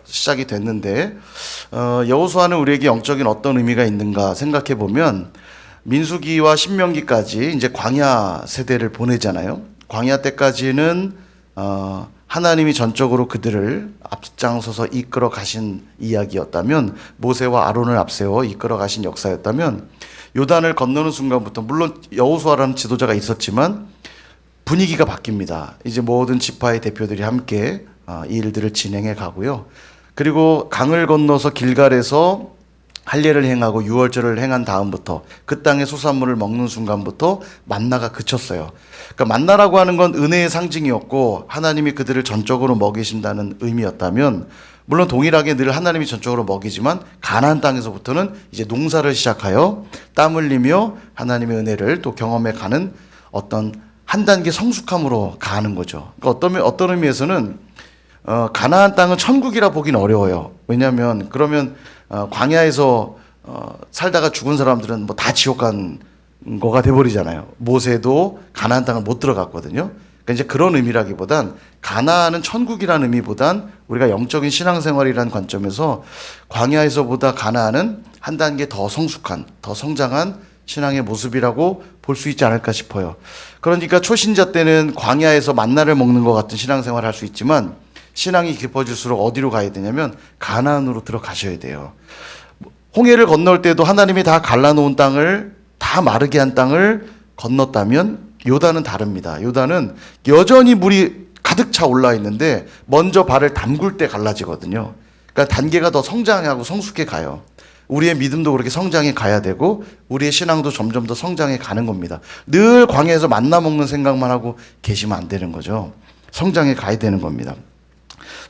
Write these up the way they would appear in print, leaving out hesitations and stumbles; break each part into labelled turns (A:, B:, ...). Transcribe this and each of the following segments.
A: 시작이 됐는데 여호수아는 우리에게 영적인 어떤 의미가 있는가 생각해 보면 민수기와 신명기까지 이제 광야 세대를 보내잖아요. 광야 때까지는 하나님이 전적으로 그들을 앞장서서 이끌어 가신 이야기였다면, 모세와 아론을 앞세워 이끌어 가신 역사였다면, 요단을 건너는 순간부터 물론 여호수아라는 지도자가 있었지만 분위기가 바뀝니다. 이제 모든 지파의 대표들이 함께 이 일들을 진행해 가고요. 그리고 강을 건너서 길갈에서 할례를 행하고 유월절을 행한 다음부터 그 땅의 소산물을 먹는 순간부터 만나가 그쳤어요. 그러니까 만나라고 하는 건 은혜의 상징이었고 하나님이 그들을 전적으로 먹이신다는 의미였다면, 물론 동일하게 늘 하나님이 전적으로 먹이지만 가나안 땅에서부터는 이제 농사를 시작하여 땀 흘리며 하나님의 은혜를 또 경험해 가는 어떤 한 단계 성숙함으로 가는 거죠. 그러니까 어떤 의미에서는 가나안 땅은 천국이라 보기는 어려워요. 왜냐하면 그러면 광야에서 살다가 죽은 사람들은 뭐 다 지옥 간 거가 돼버리잖아요. 모세도 가나안 땅을 못 들어갔거든요. 그러니까 이제 그런 의미라기보단 가나안은 천국이라는 의미보단 우리가 영적인 신앙생활이라는 관점에서 광야에서보다 가나안은 한 단계 더 성숙한, 더 성장한 신앙의 모습이라고 볼 수 있지 않을까 싶어요. 그러니까 초신자 때는 광야에서 만나를 먹는 것 같은 신앙생활을 할 수 있지만 신앙이 깊어질수록 어디로 가야 되냐면 가나안으로 들어가셔야 돼요. 홍해를 건널 때도 하나님이 다 갈라놓은 땅을, 다 마르게 한 땅을 건넜다면 요단은 다릅니다. 요단은 여전히 물이 가득 차 올라 있는데 먼저 발을 담글 때 갈라지거든요. 그러니까 단계가 더 성장하고 성숙해 가요. 우리의 믿음도 그렇게 성장해 가야 되고 우리의 신앙도 점점 더 성장해 가는 겁니다. 늘 광야에서 만나 먹는 생각만 하고 계시면 안 되는 거죠. 성장해 가야 되는 겁니다.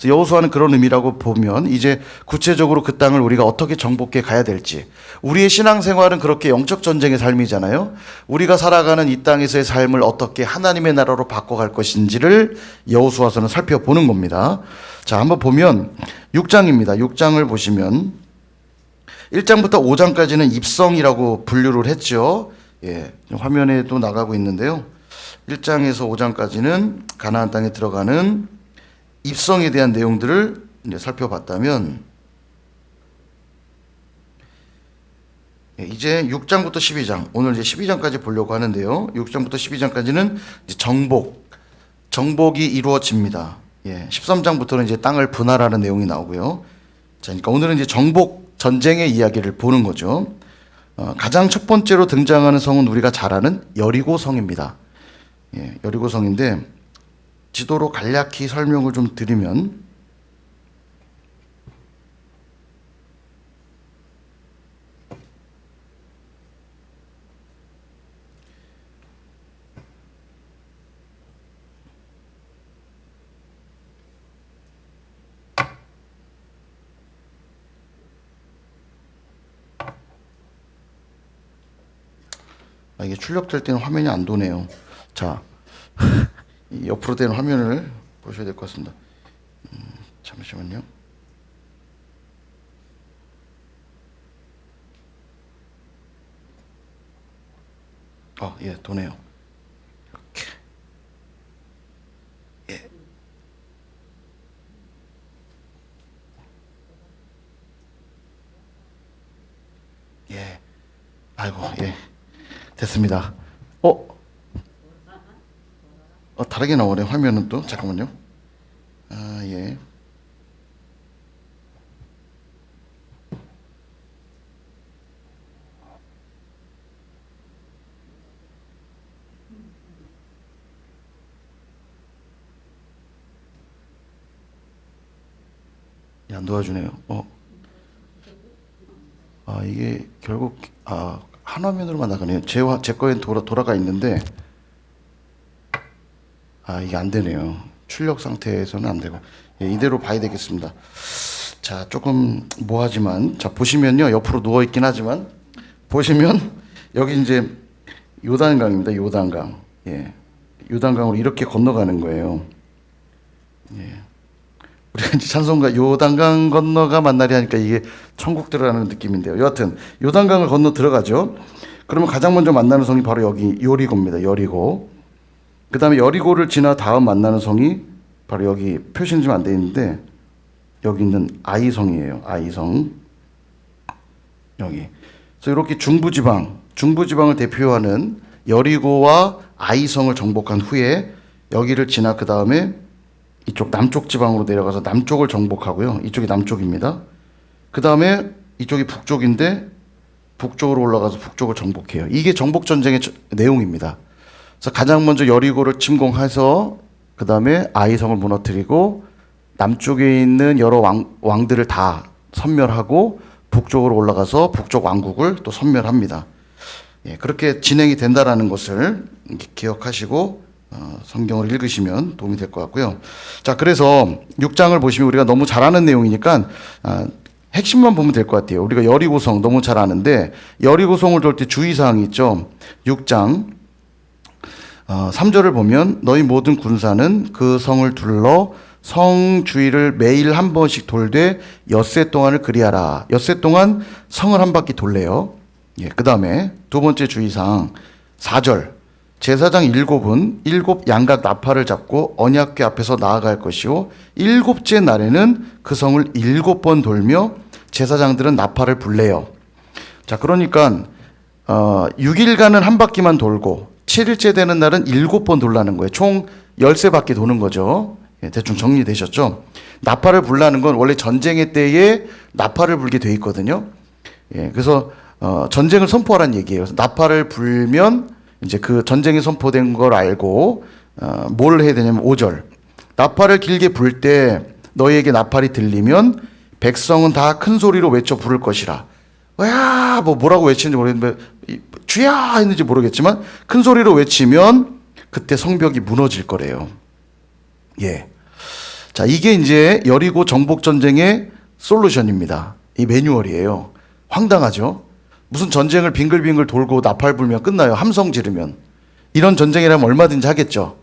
A: 여호수아는 그런 의미라고 보면 이제 구체적으로 그 땅을 우리가 어떻게 정복해 가야 될지, 우리의 신앙생활은 그렇게 영적 전쟁의 삶이잖아요. 우리가 살아가는 이 땅에서의 삶을 어떻게 하나님의 나라로 바꿔갈 것인지를 여호수아서는 살펴보는 겁니다. 자, 한번 보면 6장입니다. 6장을 보시면 1장부터 5장까지는 입성이라고 분류를 했죠. 예, 화면에도 나가고 있는데요. 1장에서 5장까지는 가나안 땅에 들어가는 입성에 대한 내용들을 이제 살펴봤다면, 이제 6장부터 12장, 오늘 이제 12장까지 보려고 하는데요. 6장부터 12장까지는 이제 정복이 이루어집니다. 예, 13장부터는 이제 땅을 분할하는 내용이 나오고요. 자, 그러니까 오늘은 이제 정복 전쟁의 이야기를 보는 거죠. 가장 첫 번째로 등장하는 성은 우리가 잘 아는 여리고성입니다. 예, 여리고성인데 지도로 간략히 설명을 좀 드리면, 이게 출력될 때는 화면이 안 도네요. 자, 이 옆으로 된 화면을 보셔야 될 것 같습니다. 잠시만요. 예, 도네요. 이렇게. 예. 예. 아이고, 예. 됐습니다. 다르게 나오네, 화면은 또. 잠깐만요. 예. 안 도와주네요. 이게 결국, 한 화면으로만 나가네요. 제 거엔 돌아가 있는데, 이게 안 되네요. 출력 상태에서는 안 되고. 예, 이대로 봐야 되겠습니다. 자, 조금 뭐하지만, 자, 보시면요. 옆으로 누워있긴 하지만, 보시면, 여기 이제 요단강입니다. 요단강. 예. 요단강으로 이렇게 건너가는 거예요. 예. 우리가 이제 찬송가 요단강 건너가 만나리 하니까 이게 천국 들어가는 느낌인데요. 여하튼, 요단강을 건너 들어가죠. 그러면 가장 먼저 만나는 성이 바로 여기 여리고입니다. 여리고. 그 다음에 여리고를 지나 다음 만나는 성이 바로 여기 표시는 좀 안 돼 있는데 여기 있는 아이성이에요. 아이성. 여기. 그래서 이렇게 중부지방을 대표하는 여리고와 아이성을 정복한 후에 여기를 지나 그 다음에 이쪽 남쪽 지방으로 내려가서 남쪽을 정복하고요. 이쪽이 남쪽입니다. 그 다음에 이쪽이 북쪽인데 북쪽으로 올라가서 북쪽을 정복해요. 이게 정복전쟁의 내용입니다. 그래서 가장 먼저 여리고를 침공해서 그 다음에 아이성을 무너뜨리고 남쪽에 있는 여러 왕들을 다 섬멸하고 북쪽으로 올라가서 북쪽 왕국을 또 섬멸합니다. 예, 그렇게 진행이 된다라는 것을 기억하시고 성경을 읽으시면 도움이 될 것 같고요. 자, 그래서 6장을 보시면 우리가 너무 잘 아는 내용이니까 핵심만 보면 될 것 같아요. 우리가 여리고성 너무 잘 아는데 여리고성을 돌 때 주의사항이 있죠. 6장 3절을 보면 너희 모든 군사는 그 성을 둘러 성 주위를 매일 한 번씩 돌되 엿새 동안을 그리하라. 엿새 동안 성을 한 바퀴 돌래요. 예, 그 다음에 두 번째 주의사항 4절 제사장 7은 7 양각 나팔을 잡고 언약궤 앞에서 나아갈 것이요 7째 날에는 그 성을 7번 돌며 제사장들은 나팔을 불래요. 자, 그러니까 6일간은 한 바퀴만 돌고 7일째 되는 날은 7번 돌라는 거예요. 총 13바퀴 도는 거죠. 예, 대충 정리되셨죠? 나팔을 불라는 건 원래 전쟁의 때에 나팔을 불게 돼 있거든요. 예, 그래서 전쟁을 선포하라는 얘기예요. 그래서 나팔을 불면 이제 그 전쟁이 선포된 걸 알고 뭘 해야 되냐면 5절 나팔을 길게 불 때 너희에게 나팔이 들리면 백성은 다 큰 소리로 외쳐 부를 것이라. 야, 뭐라고 외치는지 모르겠는데 주야 했는지 모르겠지만 큰 소리로 외치면 그때 성벽이 무너질 거래요. 예. 자, 이게 이제 여리고 정복 전쟁의 솔루션입니다. 이 매뉴얼이에요. 황당하죠? 무슨 전쟁을 빙글빙글 돌고 나팔 불면 끝나요? 함성 지르면. 이런 전쟁이라면 얼마든지 하겠죠.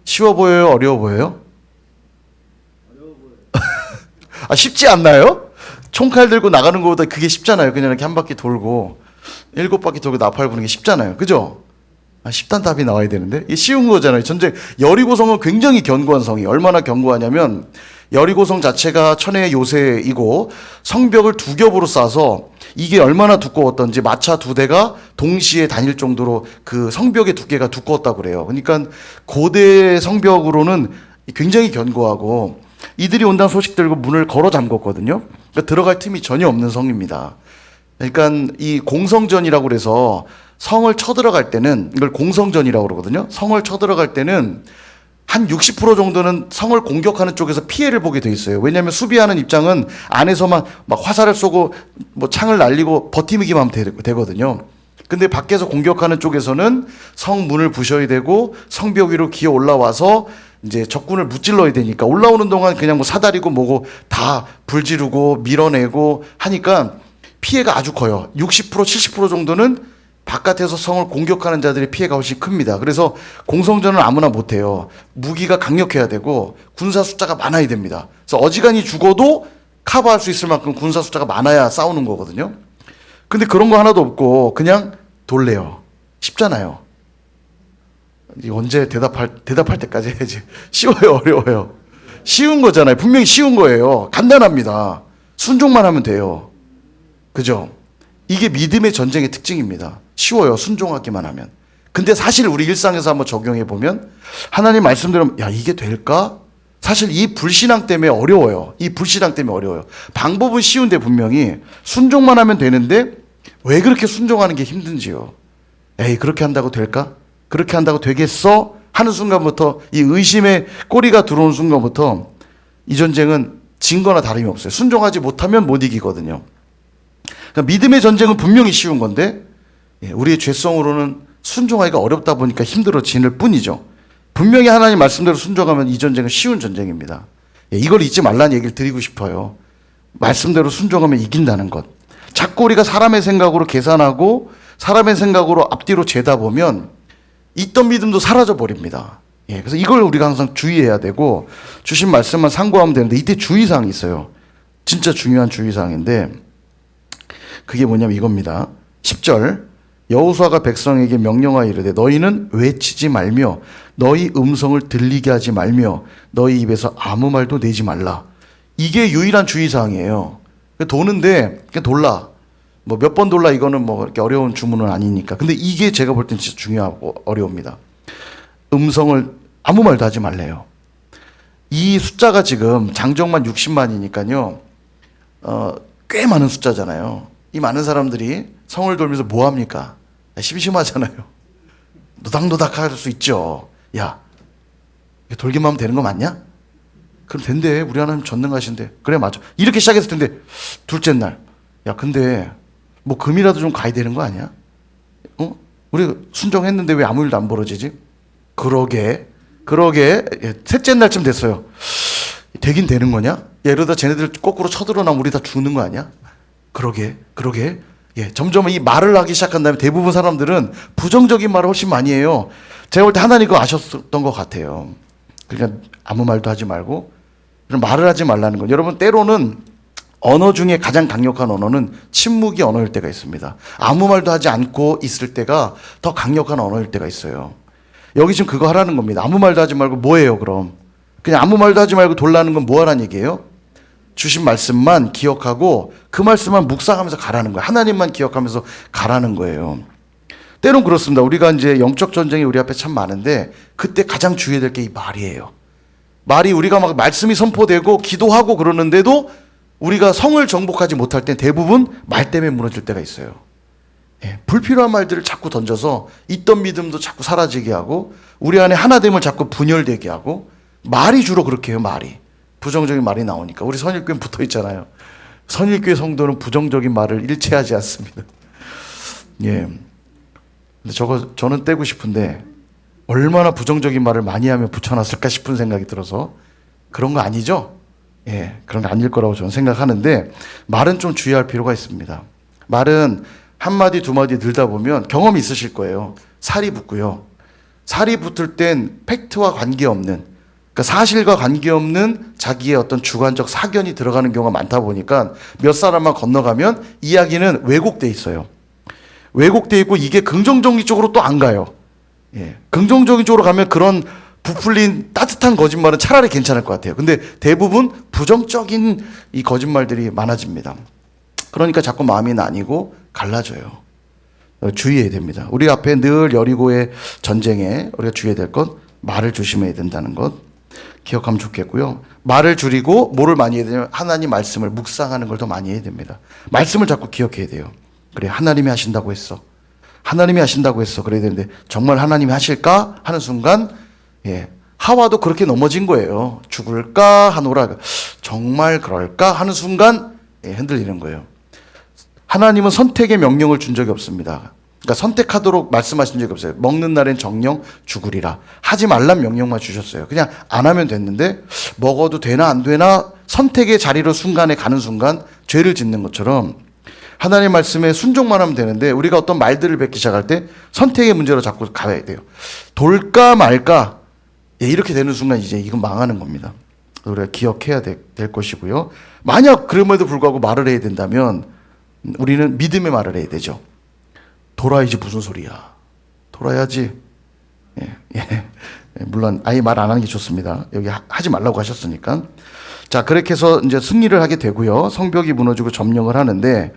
A: 쉬워 보여요? 어려워 보여요? 아, 쉽지 않나요? 총칼 들고 나가는 것보다 그게 쉽잖아요. 그냥 이렇게 한 바퀴 돌고 7바퀴 돌고 나팔 부는 게 쉽잖아요. 그죠? 아, 쉽단 답이 나와야 되는데 이게 쉬운 거잖아요. 전쟁 여리고성은 굉장히 견고한 성이 얼마나 견고하냐면 여리고성 자체가 천혜의 요새이고 성벽을 2겹으로 쌓아서 이게 얼마나 두꺼웠던지 마차 2대가 동시에 다닐 정도로 그 성벽의 두께가 두꺼웠다고 그래요. 그러니까 고대 성벽으로는 굉장히 견고하고 이들이 온다는 소식 들고 문을 걸어 잠궜거든요. 그러니까 들어갈 틈이 전혀 없는 성입니다. 그러니까 이 공성전이라고 그래서 성을 쳐들어갈 때는 이걸 공성전이라고 그러거든요. 성을 쳐들어갈 때는 한 60% 정도는 성을 공격하는 쪽에서 피해를 보게 돼 있어요. 왜냐하면 수비하는 입장은 안에서만 막 화살을 쏘고 뭐 창을 날리고 버티기만 하면 되거든요. 근데 밖에서 공격하는 쪽에서는 성문을 부셔야 되고 성벽 위로 기어 올라와서 이제 적군을 무찔러야 되니까 올라오는 동안 그냥 뭐 사다리고 뭐고 다 불지르고 밀어내고 하니까 피해가 아주 커요. 60% 70% 정도는 바깥에서 성을 공격하는 자들의 피해가 훨씬 큽니다. 그래서 공성전은 아무나 못해요. 무기가 강력해야 되고 군사 숫자가 많아야 됩니다. 그래서 어지간히 죽어도 커버할 수 있을 만큼 군사 숫자가 많아야 싸우는 거거든요. 근데 그런 거 하나도 없고 그냥 돌래요. 쉽잖아요. 언제 대답할 때까지 해야지. 쉬워요, 어려워요? 쉬운 거잖아요. 분명히 쉬운 거예요. 간단합니다. 순종만 하면 돼요. 그죠? 이게 믿음의 전쟁의 특징입니다. 쉬워요. 순종하기만 하면. 근데 사실 우리 일상에서 한번 적용해 보면 하나님 말씀대로 야, 이게 될까? 사실 이 불신앙 때문에 어려워요. 이 불신앙 때문에 어려워요. 방법은 쉬운데 분명히 순종만 하면 되는데 왜 그렇게 순종하는 게 힘든지요. 에이, 그렇게 한다고 될까? 그렇게 한다고 되겠어? 하는 순간부터 이 의심의 꼬리가 들어오는 순간부터 이 전쟁은 진 거나 다름이 없어요. 순종하지 못하면 못 이기거든요. 그러니까 믿음의 전쟁은 분명히 쉬운 건데 우리의 죄성으로는 순종하기가 어렵다 보니까 힘들어지는 뿐이죠. 분명히 하나님 말씀대로 순종하면 이 전쟁은 쉬운 전쟁입니다. 이걸 잊지 말라는 얘기를 드리고 싶어요. 말씀대로 순종하면 이긴다는 것. 자꾸 우리가 사람의 생각으로 계산하고 사람의 생각으로 앞뒤로 재다 보면 있던 믿음도 사라져 버립니다. 그래서 이걸 우리가 항상 주의해야 되고 주신 말씀만 상고하면 되는데 이때 주의사항이 있어요. 진짜 중요한 주의사항인데 그게 뭐냐면 이겁니다. 10절 여호수아가 백성에게 명령하여 이르되 너희는 외치지 말며 너희 음성을 들리게 하지 말며 너희 입에서 아무 말도 내지 말라. 이게 유일한 주의사항이에요. 도는데 그냥 돌라. 뭐 몇 번 돌라 이거는 뭐 이렇게 어려운 주문은 아니니까. 근데 이게 제가 볼 땐 진짜 중요하고 어려웁니다. 음성을 아무 말도 하지 말래요. 이 숫자가 지금 장정만 60만이니까요. 꽤 많은 숫자잖아요. 이 많은 사람들이 성을 돌면서 뭐 합니까? 심심하잖아요. 노닥노닥 할 수 있죠. 야, 돌기만 하면 되는 거 맞냐? 그럼 된대. 우리 하나님 전능하신데. 그래, 맞아. 이렇게 시작했을 텐데, 둘째 날. 야, 근데, 뭐, 금이라도 좀 가야 되는 거 아니야? 우리 순종했는데 왜 아무 일도 안 벌어지지? 그러게. 예, 셋째 날쯤 됐어요. 되긴 되는 거냐? 야, 이러다 쟤네들 거꾸로 쳐들어나면 우리 다 죽는 거 아니야? 그러게. 예, 점점 이 말을 하기 시작한 다음에 대부분 사람들은 부정적인 말을 훨씬 많이 해요. 제가 볼 때 하나님 그거 아셨던 것 같아요. 그러니까 아무 말도 하지 말고 말을 하지 말라는 건, 여러분 때로는 언어 중에 가장 강력한 언어는 침묵이 언어일 때가 있습니다. 아무 말도 하지 않고 있을 때가 더 강력한 언어일 때가 있어요. 여기 지금 그거 하라는 겁니다. 아무 말도 하지 말고 뭐예요 그럼? 그냥 아무 말도 하지 말고 돌라는 건 뭐 하라는 얘기예요? 주신 말씀만 기억하고 그 말씀만 묵상하면서 가라는 거예요. 하나님만 기억하면서 가라는 거예요. 때론 그렇습니다. 우리가 이제 영적 전쟁이 우리 앞에 참 많은데 그때 가장 주의해야 될 게 이 말이에요. 말이, 우리가 막 말씀이 선포되고 기도하고 그러는데도 우리가 성을 정복하지 못할 때 대부분 말 때문에 무너질 때가 있어요. 예, 불필요한 말들을 자꾸 던져서 있던 믿음도 자꾸 사라지게 하고 우리 안에 하나됨을 자꾸 분열되게 하고, 말이 주로 그렇게 해요. 말이 부정적인 말이 나오니까. 우리 선일교회 붙어 있잖아요. 선일교회 성도는 부정적인 말을 일체하지 않습니다. 예. 근데 저는 떼고 싶은데 얼마나 부정적인 말을 많이 하면 붙여놨을까 싶은 생각이 들어서. 그런 거 아니죠? 예, 그런 거 아닐 거라고 저는 생각하는데, 말은 좀 주의할 필요가 있습니다. 말은 한마디 두마디 들다 보면 경험이 있으실 거예요. 살이 붙고요. 살이 붙을 땐 팩트와 관계없는, 그러니까 사실과 관계없는 자기의 어떤 주관적 사견이 들어가는 경우가 많다 보니까 몇 사람만 건너가면 이야기는 왜곡돼 있어요. 왜곡돼 있고 이게 긍정적인 쪽으로 또 안 가요. 예, 긍정적인 쪽으로 가면 그런 부풀린 따뜻한 거짓말은 차라리 괜찮을 것 같아요. 근데 대부분 부정적인 이 거짓말들이 많아집니다. 그러니까 자꾸 마음이 나뉘고 갈라져요. 주의해야 됩니다. 우리 앞에 늘 여리고의 전쟁에 우리가 주의해야 될 것, 말을 조심해야 된다는 것 기억하면 좋겠고요. 말을 줄이고 뭐를 많이 해야 되냐면 하나님 말씀을 묵상하는 걸 더 많이 해야 됩니다. 말씀을 자꾸 기억해야 돼요. 그래, 하나님이 하신다고 했어. 하나님이 하신다고 했어. 그래야 되는데 정말 하나님이 하실까 하는 순간, 예, 하와도 그렇게 넘어진 거예요. 죽을까 하노라. 정말 그럴까 하는 순간, 예, 흔들리는 거예요. 하나님은 선택의 명령을 준 적이 없습니다. 그러니까 선택하도록 말씀하신 적이 없어요. 먹는 날엔 정령 죽으리라. 하지 말란 명령만 주셨어요. 그냥 안 하면 됐는데 먹어도 되나 안 되나 선택의 자리로 순간에 가는 순간 죄를 짓는 것처럼 하나님 말씀에 순종만 하면 되는데 우리가 어떤 말들을 뱉기 시작할 때 선택의 문제로 자꾸 가야 돼요. 돌까 말까, 예, 이렇게 되는 순간 이제 이건 망하는 겁니다. 우리가 기억해야 될 것이고요. 만약 그럼에도 불구하고 말을 해야 된다면 우리는 믿음의 말을 해야 되죠. 돌아야지 무슨 소리야. 돌아야지. 예. 물론 아예 말 안 하는 게 좋습니다. 여기 하지 말라고 하셨으니까. 자, 그렇게 해서 이제 승리를 하게 되고요. 성벽이 무너지고 점령을 하는데,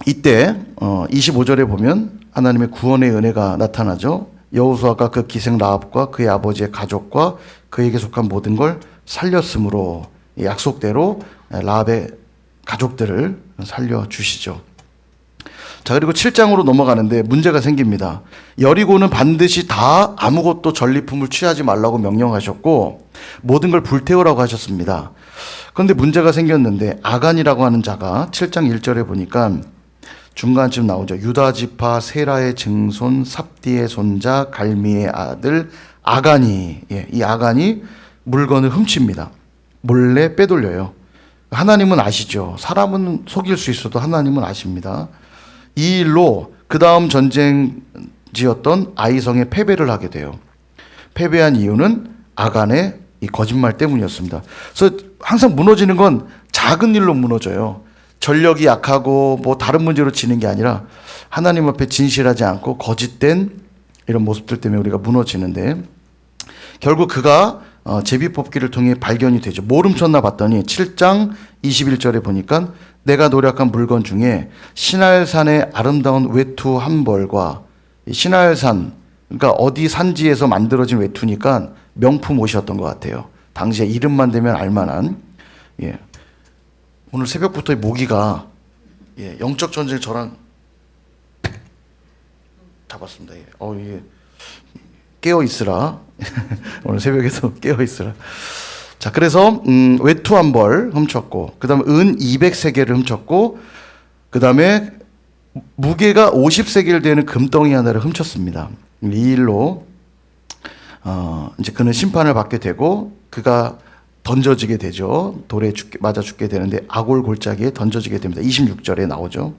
A: 이때 25절에 보면 하나님의 구원의 은혜가 나타나죠. 여호수아가 그 기생 라합과 그의 아버지의 가족과 그에게 속한 모든 걸 살렸으므로 약속대로 라합의 가족들을 살려주시죠. 자, 그리고 7장으로 넘어가는데 문제가 생깁니다. 여리고는 반드시 다 아무것도 전리품을 취하지 말라고 명령하셨고 모든 걸 불태우라고 하셨습니다. 그런데 문제가 생겼는데 아간이라고 하는 자가 7장 1절에 보니까 중간쯤 나오죠. 유다 지파 세라의 증손 삽디의 손자 갈미의 아들 아간이, 예, 이 아간이 물건을 훔칩니다. 몰래 빼돌려요. 하나님은 아시죠. 사람은 속일 수 있어도 하나님은 아십니다. 이 일로 그 다음 전쟁지였던 아이성에 패배를 하게 돼요. 패배한 이유는 아간의 이 거짓말 때문이었습니다. 그래서 항상 무너지는 건 작은 일로 무너져요. 전력이 약하고 뭐 다른 문제로 지는 게 아니라 하나님 앞에 진실하지 않고 거짓된 이런 모습들 때문에 우리가 무너지는데, 결국 그가 제비뽑기를 통해 발견이 되죠. 뭐 훔쳤나 봤더니 7장 21절에 보니까 내가 노력한 물건 중에 시날산의 아름다운 외투 한 벌과 시날산, 그러니까 어디 산지에서 만들어진 외투니까 명품 옷이었던 것 같아요. 당시에 이름만 되면 알만한. 예. 오늘 새벽부터 모기가 영적 전쟁 저랑 잡았습니다. 예. 깨어 있으라. 오늘 새벽에도 깨어 있으라. 자, 그래서 외투 한 벌 훔쳤고, 그다음에 은 200세겔을 훔쳤고, 그다음에 무게가 50세겔 되는 금덩이 하나를 훔쳤습니다. 이 일로 이제 그는 심판을 받게 되고 그가 던져지게 되죠. 돌에 맞아 죽게 되는데 아골 골짜기에 던져지게 됩니다. 26절에 나오죠.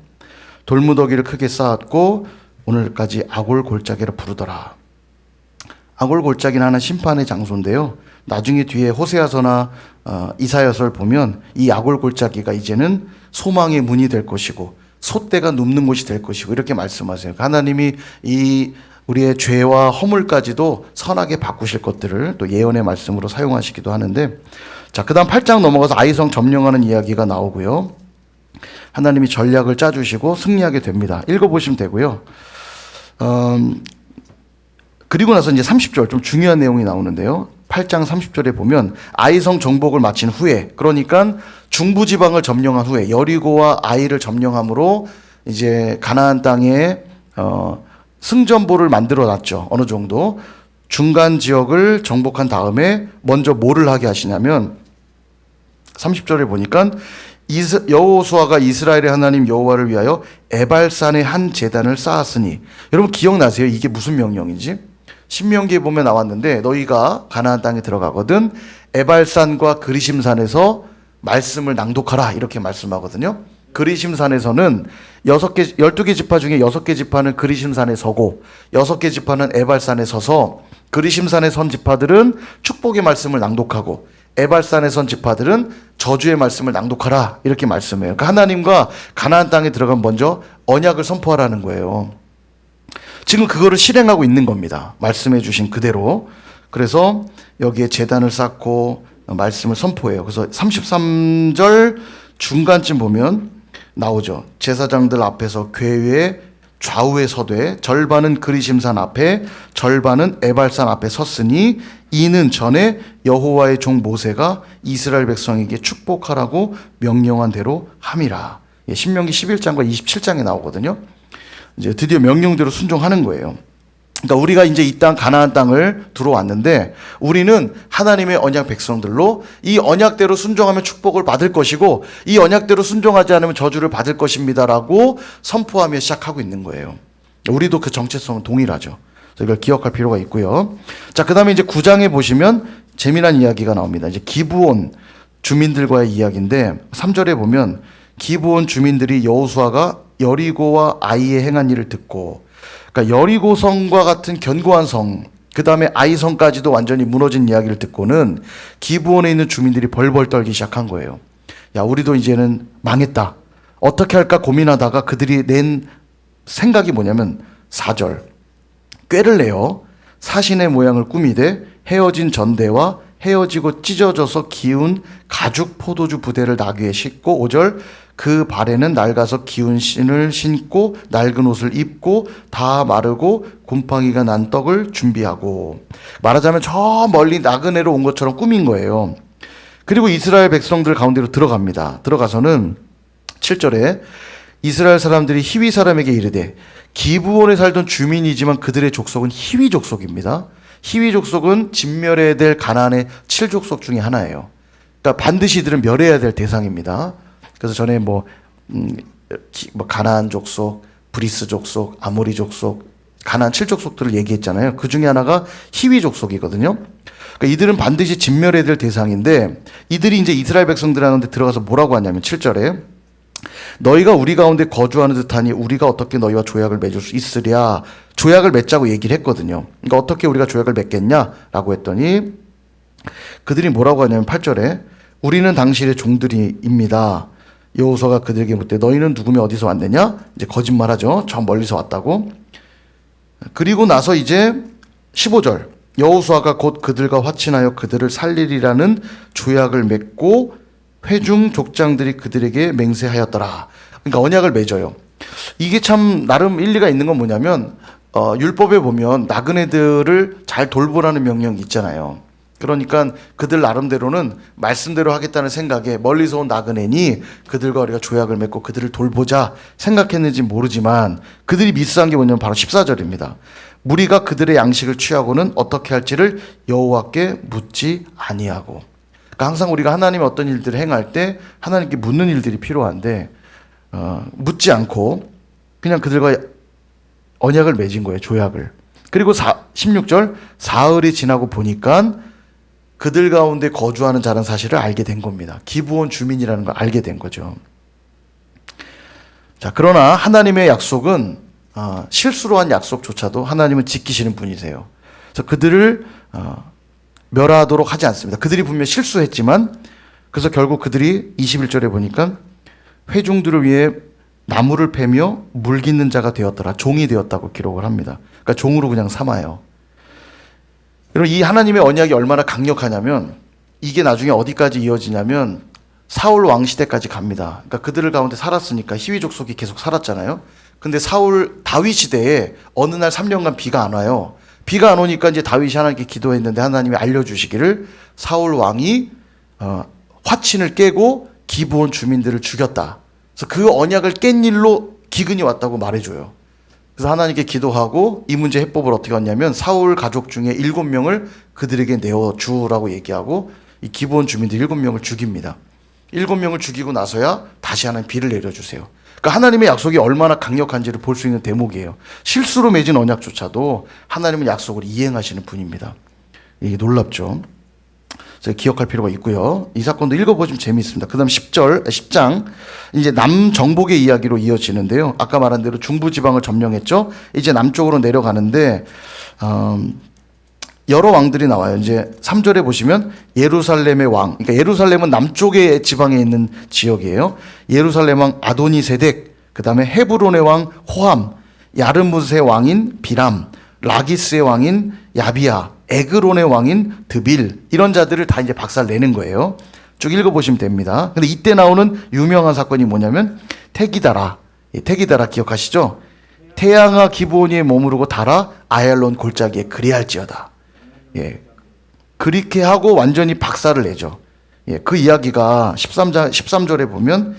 A: 돌무더기를 크게 쌓았고 오늘까지 아골 골짜기를 부르더라. 아골 골짜기는 하나 심판의 장소인데요. 나중에 뒤에 호세아서나 이사야서를 보면 이 아골 골짜기가 이제는 소망의 문이 될 것이고 솥대가 눕는 곳이 될 것이고 이렇게 말씀하세요. 하나님이 이 우리의 죄와 허물까지도 선하게 바꾸실 것들을 또 예언의 말씀으로 사용하시기도 하는데, 자, 그 다음 8장 넘어가서 아이성 점령하는 이야기가 나오고요. 하나님이 전략을 짜주시고 승리하게 됩니다. 읽어보시면 되고요. 그리고 나서 이제 30절 좀 중요한 내용이 나오는데요. 8장 30절에 보면 아이성 정복을 마친 후에, 그러니까 중부지방을 점령한 후에 여리고와 아이를 점령함으로 이제 가나안 땅에 승전보를 만들어 놨죠. 어느 정도 중간 지역을 정복한 다음에 먼저 뭐를 하게 하시냐면 30절에 보니까 여호수아가 이스라엘의 하나님 여호와를 위하여 에발산에 한 제단을 쌓았으니, 여러분 기억나세요? 이게 무슨 명령인지? 신명기에 보면 나왔는데 너희가 가나안 땅에 들어가거든 에발산과 그리심산에서 말씀을 낭독하라 이렇게 말씀하거든요. 그리심산에서는 12개 지파 중에 6개 지파는 그리심산에 서고 6개 지파는 에발산에 서서 그리심산에 선 지파들은 축복의 말씀을 낭독하고 에발산에 선 지파들은 저주의 말씀을 낭독하라 이렇게 말씀해요. 그러니까 하나님과 가나안 땅에 들어가면 먼저 언약을 선포하라는 거예요. 지금 그거를 실행하고 있는 겁니다. 말씀해 주신 그대로. 그래서 여기에 제단을 쌓고 말씀을 선포해요. 그래서 33절 중간쯤 보면 나오죠. 제사장들 앞에서 궤에 좌우에 서되 절반은 그리심산 앞에 절반은 에발산 앞에 섰으니 이는 전에 여호와의 종 모세가 이스라엘 백성에게 축복하라고 명령한 대로 함이라. 신명기 11장과 27장에 나오거든요. 이제 드디어 명령대로 순종하는 거예요. 그러니까 우리가 이제 이 땅 가나안 땅을 들어왔는데 우리는 하나님의 언약 백성들로 이 언약대로 순종하면 축복을 받을 것이고 이 언약대로 순종하지 않으면 저주를 받을 것입니다라고 선포하며 시작하고 있는 거예요. 우리도 그 정체성은 동일하죠. 그래서 이걸 기억할 필요가 있고요. 자, 그다음에 이제 9장에 보시면 재미난 이야기가 나옵니다. 이제 기브온 주민들과의 이야기인데 3절에 보면 기브온 주민들이 여호수아가 여리고와 아이의 행한 일을 듣고, 그러니까 여리고성과 같은 견고한 성, 그 다음에 아이성까지도 완전히 무너진 이야기를 듣고는 기브온에 있는 주민들이 벌벌 떨기 시작한 거예요. 야, 우리도 이제는 망했다. 어떻게 할까 고민하다가 그들이 낸 생각이 뭐냐면 4절. 꾀를 내어 사신의 모양을 꾸미되 헤어진 전대와 헤어지고 찢어져서 기운 가죽 포도주 부대를 나귀에 싣고 5절 그 발에는 낡아서 기운 신을 신고 낡은 옷을 입고 다 마르고 곰팡이가 난 떡을 준비하고, 말하자면 저 멀리 나그네로 온 것처럼 꾸민 거예요. 그리고 이스라엘 백성들 가운데로 들어갑니다. 들어가서는 7절에 이스라엘 사람들이 히위 사람에게 이르되, 기브온에 살던 주민이지만 그들의 족속은 히위 족속입니다. 히위 족속은 진멸해야 될 가나안의 7족속 중에 하나예요. 그러니까 반드시 이들은 멸해야 될 대상입니다. 그래서 전에 가나안 족속, 브리스 족속, 아모리 족속, 가나안 7족속들을 얘기했잖아요. 그 중에 하나가 히위 족속이거든요. 그러니까 이들은 반드시 진멸해야 될 대상인데 이들이 이제 이스라엘 백성들 하는데 들어가서 뭐라고 하냐면 7절에 너희가 우리 가운데 거주하는 듯하니 우리가 어떻게 너희와 조약을 맺을 수 있으랴. 조약을 맺자고 얘기를 했거든요. 그러니까 어떻게 우리가 조약을 맺겠냐라고 했더니 그들이 뭐라고 하냐면 8절에 우리는 당신의 종들입니다. 여호수아가 그들에게 묻되 너희는 누구며 어디서 왔느냐? 이제 거짓말하죠. 저 멀리서 왔다고. 그리고 나서 이제 15절 여호수아가 곧 그들과 화친하여 그들을 살리리라는 조약을 맺고 회중 족장들이 그들에게 맹세하였더라. 그러니까 언약을 맺어요. 이게 참 나름 일리가 있는 건 뭐냐면 율법에 보면 나그네들을 잘 돌보라는 명령이 있잖아요. 그러니까 그들 나름대로는 말씀대로 하겠다는 생각에 멀리서 온 나그네니 그들과 우리가 조약을 맺고 그들을 돌보자 생각했는지 모르지만 그들이 미스한 게 뭐냐면 바로 14절입니다. 무리가 그들의 양식을 취하고는 어떻게 할지를 여호와께 묻지 아니하고. 그러니까 항상 우리가 하나님의 어떤 일들을 행할 때 하나님께 묻는 일들이 필요한데 묻지 않고 그냥 그들과 언약을 맺은 거예요. 조약을. 그리고 16절 사흘이 지나고 보니까 그들 가운데 거주하는 자라는 사실을 알게 된 겁니다. 기브온 주민이라는 걸 알게 된 거죠. 자, 그러나 하나님의 약속은 실수로 한 약속조차도 하나님은 지키시는 분이세요. 그래서 그들을 멸하도록 하지 않습니다. 그들이 분명 실수했지만 그래서 결국 그들이 21절에 보니까 회중들을 위해 나무를 패며 물깃는 자가 되었더라. 종이 되었다고 기록을 합니다. 그러니까 종으로 그냥 삼아요. 여러분, 이 하나님의 언약이 얼마나 강력하냐면 이게 나중에 어디까지 이어지냐면 사울 왕 시대까지 갑니다. 그러니까 그들을 가운데 살았으니까 희위 족속이 계속 살았잖아요. 근데 다윗 시대에 어느 날 3년간 비가 안 와요. 비가 안 오니까 이제 다윗이 하나님께 기도했는데 하나님이 알려주시기를 사울 왕이 화친을 깨고 기브온 주민들을 죽였다. 그래서 그 언약을 깬 일로 기근이 왔다고 말해줘요. 그래서 하나님께 기도하고 이 문제 해법을 어떻게 했냐면 사울 가족 중에 7명을 그들에게 내어주라고 얘기하고 이 기브온 주민들 7명을 죽입니다. 7명을 죽이고 나서야 다시 하나님 비를 내려주세요. 그러니까 하나님의 약속이 얼마나 강력한지를 볼 수 있는 대목이에요. 실수로 맺은 언약조차도 하나님은 약속을 이행하시는 분입니다. 이게 놀랍죠. 그래서 기억할 필요가 있고요. 이 사건도 읽어보시면 재미있습니다. 그 다음 10장 이제 남정복의 이야기로 이어지는데요. 아까 말한 대로 중부지방을 점령했죠. 이제 남쪽으로 내려가는데 여러 왕들이 나와요. 이제 3절에 보시면 예루살렘의 왕, 그러니까 예루살렘은 남쪽의 지방에 있는 지역이에요. 예루살렘 왕 아도니세덱, 그 다음에 헤브론의 왕 호함, 야르무스의 왕인 비람, 라기스의 왕인 야비야, 에그론의 왕인 드빌, 이런 자들을 다 이제 박살 내는 거예요. 쭉 읽어보시면 됩니다. 근데 이때 나오는 유명한 사건이 뭐냐면 태기다라. 태기다라 기억하시죠? 태양아 기브온이에 머무르고 달아 아얄론 골짜기에 그리할지어다. 예. 그렇게 하고 완전히 박살을 내죠. 예. 그 이야기가 13절에 보면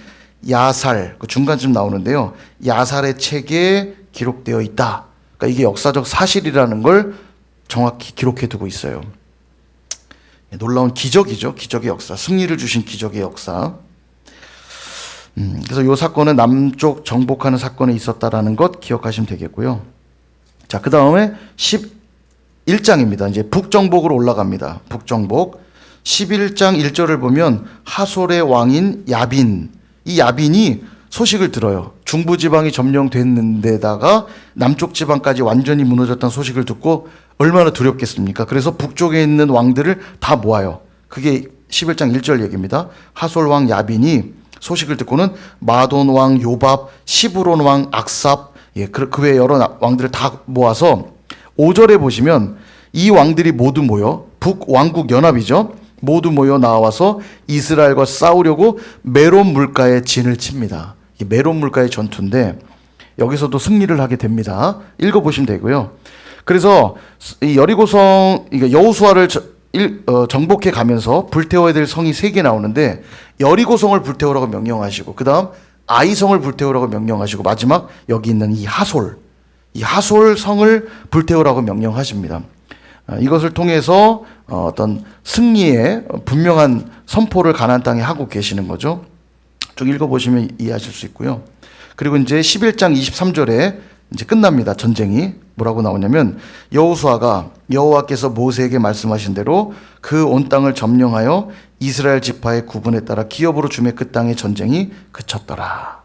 A: 야살, 그 중간쯤 나오는데요. 야살의 책에 기록되어 있다. 그러니까 이게 역사적 사실이라는 걸 정확히 기록해 두고 있어요. 놀라운 기적이죠. 기적의 역사. 승리를 주신 기적의 역사. 그래서 이 사건은 남쪽 정복하는 사건이 있었다라는 것 기억하시면 되겠고요. 자, 그 다음에 11장입니다. 이제 북정복으로 올라갑니다. 북정복. 11장 1절을 보면 하솔의 왕인 야빈. 이 야빈이 소식을 들어요. 중부지방이 점령됐는데다가 남쪽 지방까지 완전히 무너졌다는 소식을 듣고 얼마나 두렵겠습니까? 그래서 북쪽에 있는 왕들을 다 모아요. 그게 11장 1절 얘기입니다. 하솔 왕 야빈이 소식을 듣고는 마돈 왕 요밥, 시브론 왕 악삽, 그 외에 여러 왕들을 다 모아서 5절에 보시면 이 왕들이 모두 모여 북왕국 연합이죠. 모두 모여 나와서 이스라엘과 싸우려고 메론 물가에 진을 칩니다. 이 메론 물가의 전투인데 여기서도 승리를 하게 됩니다. 읽어보시면 되고요. 그래서 이 여리고성, 여호수아를 정복해 가면서 불태워야 될 성이 3개 나오는데 여리고성을 불태우라고 명령하시고 그 다음 아이성을 불태우라고 명령하시고 마지막 여기 있는 이 하솔 성을 불태우라고 명령하십니다. 이것을 통해서 어떤 승리의 분명한 선포를 가나안 땅에 하고 계시는 거죠. 쭉 읽어보시면 이해하실 수 있고요. 그리고 이제 11장 23절에 이제 끝납니다. 전쟁이 뭐라고 나오냐면 여호수아가 여호와께서 모세에게 말씀하신 대로 그 온 땅을 점령하여 이스라엘 지파의 구분에 따라 기업으로 주매 그 땅의 전쟁이 그쳤더라.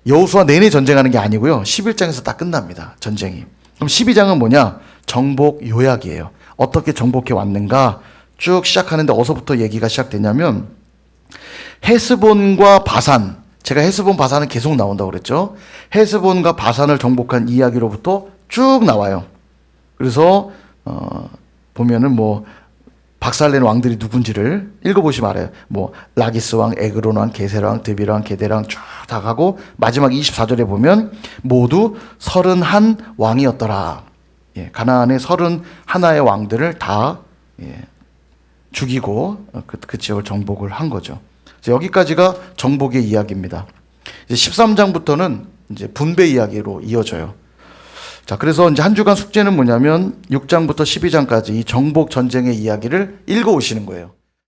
A: 여호수아 내내 전쟁하는 게 아니고요. 11장에서 딱 끝납니다. 전쟁이. 그럼 12장은 뭐냐? 정복 요약이에요. 어떻게 정복해 왔는가 쭉 시작하는데 어디서부터 얘기가 시작되냐면 헤스본과 바산, 제가 헤스본 바산은 계속 나온다고 그랬죠. 헤스본과 바산을 정복한 이야기로부터 쭉 나와요. 그래서 보면은 뭐 박살낸 왕들이 누군지를 읽어보시면 알아요. 뭐 라기스 왕, 에그론 왕, 게셀 왕, 드빌 왕, 게델 왕 쭉 다 가고 마지막 24절에 보면 모두 31 왕이었더라. 예, 가나안의 31의 왕들을 다 죽이고 그 지역을 정복을 한 거죠. 여기까지가 정복의 이야기입니다. 이제 13장부터는 이제 분배 이야기로 이어져요. 자, 그래서 이제 한 주간 숙제는 뭐냐면 6장부터 12장까지 이 정복 전쟁의 이야기를 읽어 오시는 거예요.